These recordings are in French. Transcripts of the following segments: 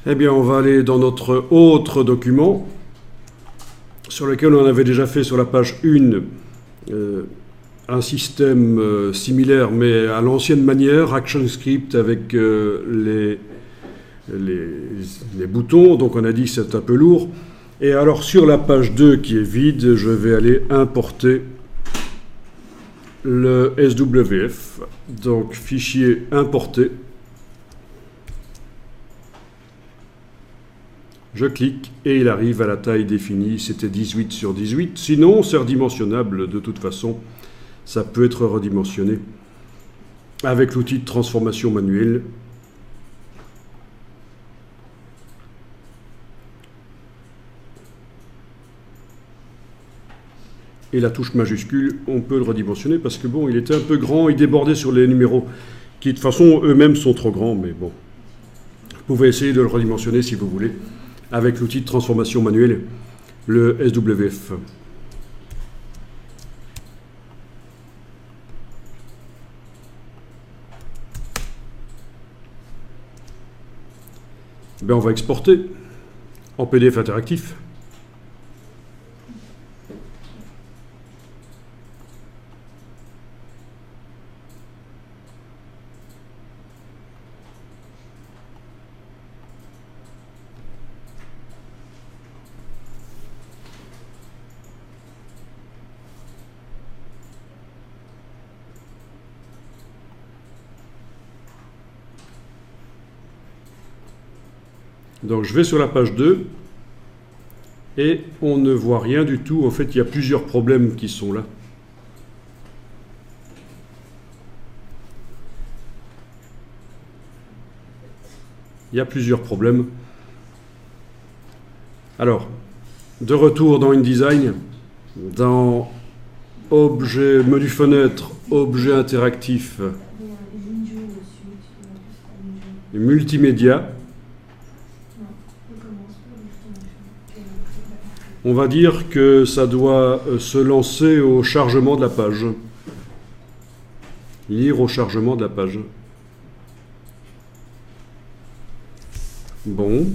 Eh bien, on va aller dans notre autre document, sur lequel on avait déjà fait sur la page 1 un système similaire, mais à l'ancienne manière, ActionScript avec les boutons. Donc on a dit que c'est un peu lourd. Et alors sur la page 2 qui est vide, je vais aller importer le SWF. Donc fichier importé. Je clique et il arrive à la taille définie, c'était 18 sur 18. Sinon, c'est redimensionnable de toute façon. Ça peut être redimensionné avec l'outil de transformation manuelle. Et la touche majuscule, on peut le redimensionner parce que bon, il était un peu grand, il débordait sur les numéros qui de toute façon eux-mêmes sont trop grands, mais bon. Vous pouvez essayer de le redimensionner si vous voulez avec l'outil de transformation manuelle, le SWF. Ben, on va exporter en PDF interactif. Donc je vais sur la page 2 et on ne voit rien du tout. En fait, il y a plusieurs problèmes qui sont là. Il y a plusieurs problèmes. Alors, de retour dans InDesign, dans Objet, menu fenêtre, objet interactif, et multimédia. On va dire que ça doit se lancer au chargement de la page. Lire au chargement de la page. Bon.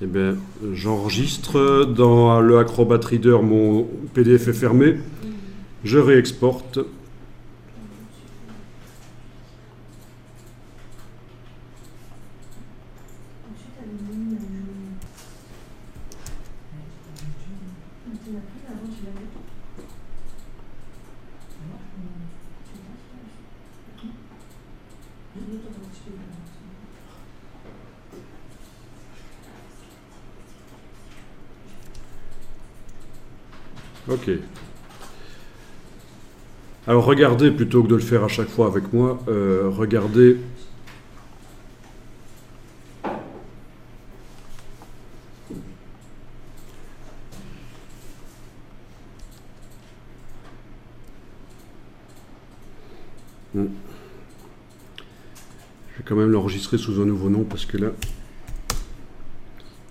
Eh bien, j'enregistre dans le Acrobat Reader, mon PDF est fermé. Je réexporte. Ok. Alors regardez, plutôt que de le faire à chaque fois avec moi, regardez je vais quand même l'enregistrer sous un nouveau nom parce que là,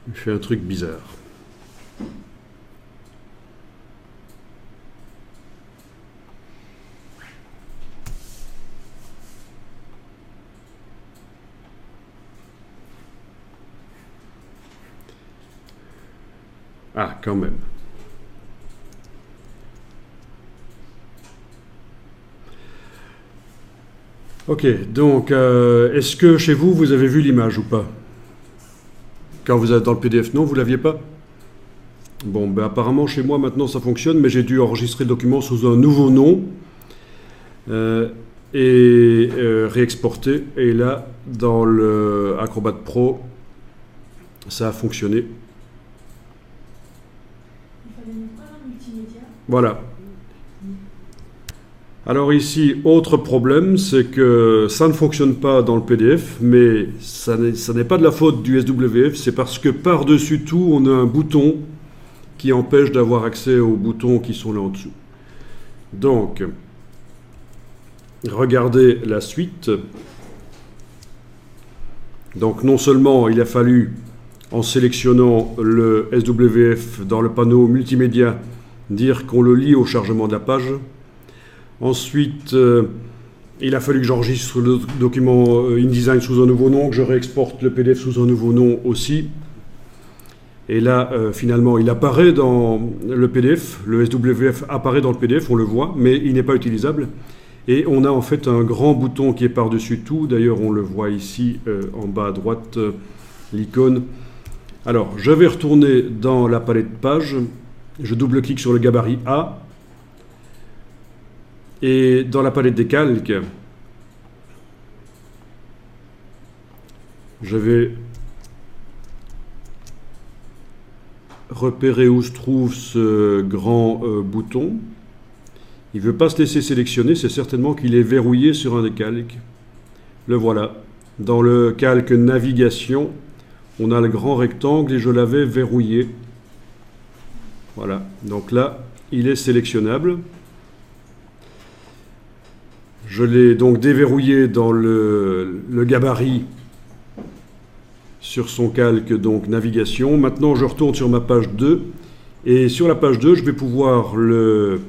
il fait un truc bizarre. Ah, quand même. Ok, donc, est-ce que chez vous, vous avez vu l'image ou pas? Quand vous êtes dans le PDF, non, vous ne l'aviez pas? Bon, ben apparemment, chez moi, maintenant, ça fonctionne, mais j'ai dû enregistrer le document sous un nouveau nom et réexporter. Et là, dans le Acrobat Pro, ça a fonctionné. Voilà. Alors ici, autre problème, c'est que ça ne fonctionne pas dans le PDF, mais ça n'est pas de la faute du SWF, c'est parce que par-dessus tout, on a un bouton qui empêche d'avoir accès aux boutons qui sont là en dessous. Donc, regardez la suite. Donc non seulement il a fallu, en sélectionnant le SWF dans le panneau multimédia, dire qu'on le lit au chargement de la page. Ensuite, Il a fallu que j'enregistre le document InDesign sous un nouveau nom, que je réexporte le PDF sous un nouveau nom aussi. Et là, finalement, il apparaît dans le PDF, le SWF apparaît dans le PDF, on le voit, mais il n'est pas utilisable. Et on a en fait un grand bouton qui est par-dessus tout. D'ailleurs, on le voit ici en bas à droite, l'icône. Alors, je vais retourner dans la palette page. Je double-clique sur le gabarit A. Et dans la palette des calques, je vais repérer où se trouve ce grand bouton. Il ne veut pas se laisser sélectionner, c'est certainement qu'il est verrouillé sur un des calques. Le voilà. Dans le calque navigation, on a le grand rectangle et je l'avais verrouillé. Voilà. Donc là, il est sélectionnable. Je l'ai donc déverrouillé dans le gabarit sur son calque, donc navigation. Maintenant, je retourne sur ma page 2. Et sur la page 2, je vais pouvoir le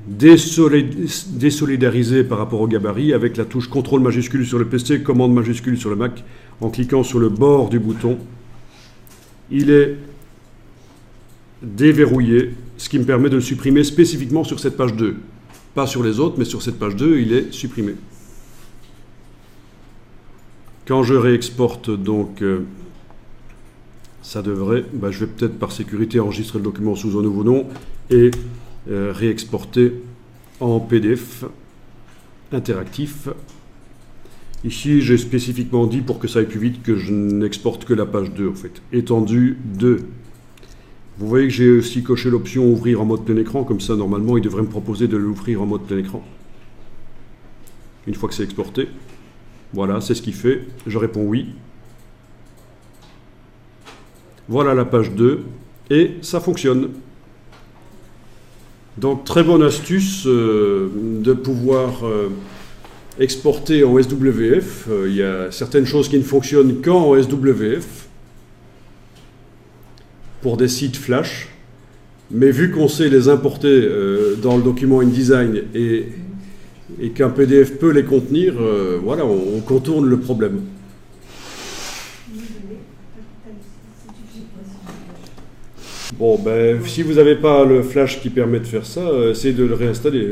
désolidariser par rapport au gabarit avec la touche CTRL majuscule sur le PC, commande majuscule sur le Mac, en cliquant sur le bord du bouton. Il est déverrouillé, ce qui me permet de le supprimer spécifiquement sur cette page 2. Pas sur les autres, mais sur cette page 2, il est supprimé. Quand je réexporte, donc, ça devrait... je vais peut-être par sécurité enregistrer le document sous un nouveau nom et réexporter en PDF interactif. Ici, j'ai spécifiquement dit, pour que ça aille plus vite, que je n'exporte que la page 2, en fait. Étendue 2. Vous voyez que j'ai aussi coché l'option ouvrir en mode plein écran, comme ça normalement il devrait me proposer de l'ouvrir en mode plein écran. Une fois que c'est exporté, voilà, c'est ce qu'il fait. Je réponds oui. Voilà la page 2 et ça fonctionne. Donc très bonne astuce de pouvoir exporter en SWF. Il y a certaines choses qui ne fonctionnent qu'en SWF. Pour des sites flash, mais vu qu'on sait les importer dans le document InDesign et qu'un PDF peut les contenir, voilà, on contourne le problème. Bon, si vous n'avez pas le flash qui permet de faire ça, essayez de le réinstaller.